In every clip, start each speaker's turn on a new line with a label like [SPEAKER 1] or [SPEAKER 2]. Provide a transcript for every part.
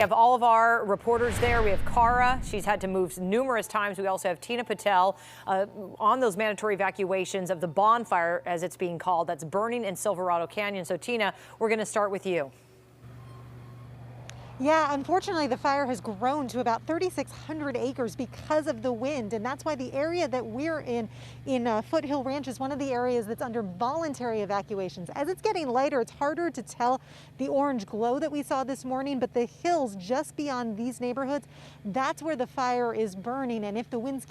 [SPEAKER 1] We have all of our reporters there. We have Cara. She's had to move numerous times. We also have Tina Patel on those mandatory evacuations of the bonfire, as it's being called, that's burning in Silverado Canyon. So, Tina, we're going to start with you.
[SPEAKER 2] Yeah, unfortunately, the fire has grown to about 3,600 acres because of the wind, and that's why the area that we're in Foothill Ranch, is one of the areas that's under voluntary evacuations. As it's getting lighter, it's harder to tell the orange glow that we saw this morning, but the hills just beyond these neighborhoods, that's where the fire is burning, and if the winds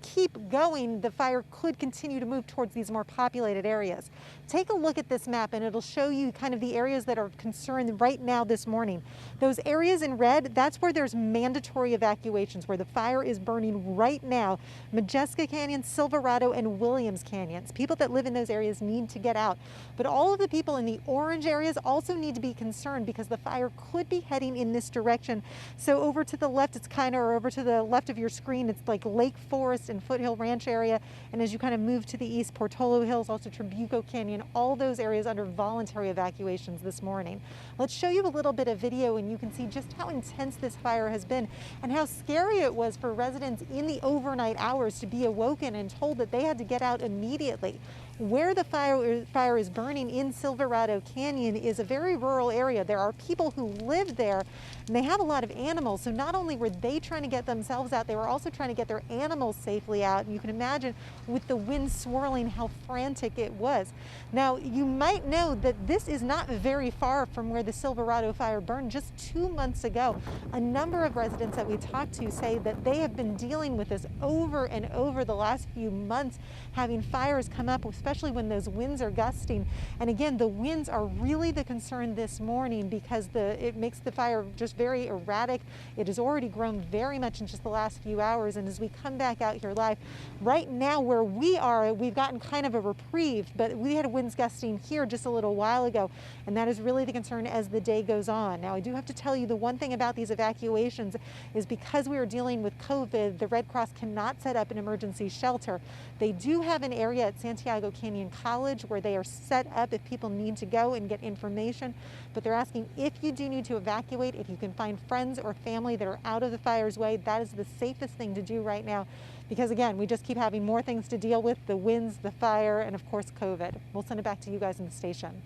[SPEAKER 2] keep going, the fire could continue to move towards these more populated areas. Take a look at this map, and it'll show you kind of the areas that are concerned right now this morning. Those areas in red, that's where there's mandatory evacuations, where the fire is burning right now. Majeska Canyon, Silverado, and Williams Canyons. People that live in those areas need to get out. But all of the people in the orange areas also need to be concerned because the fire could be heading in this direction. So over to the left, it's kind of, or over to the left of your screen, it's like Lake Forest and Foothill Ranch area. And as you kind of move to the east, Portola Hills, also Trabuco Canyon, all those areas under voluntary evacuations this morning. Let's show you a little bit of video and you can see just how intense this fire has been and how scary it was for residents in the overnight hours to be awoken and told that they had to get out immediately. Where the fire is burning in Silverado Canyon is a very rural area. There are people who live there and they have a lot of animals. So not only were they trying to get themselves out, they were also trying to get their animals safely out. And you can imagine with the wind swirling how frantic it was. Now, you might know that this is not very far from where the Silverado fire burned just 2 months ago. A number of residents that we talked to say that they have been dealing with this over and over the last few months, having fires come up, especially when those winds are gusting. And again, the winds are really the concern this morning because it makes the fire just very erratic. It has already grown very much in just the last few hours. And as we come back out here live, right now where we are, we've gotten kind of a reprieve, but we had winds gusting here just a little while ago. And that is really the concern as the day goes on. Now, I do have to tell you, the one thing about these evacuations is because we are dealing with COVID, the Red Cross cannot set up an emergency shelter. They do have an area at Santiago Canyon College where they are set up if people need to go and get information, but they're asking if you do need to evacuate, if you can find friends or family that are out of the fire's way, that is the safest thing to do right now. Because again, we just keep having more things to deal with, the winds, the fire, and of course COVID. We'll send it back to you guys in the station.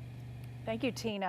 [SPEAKER 1] Thank you, Tina.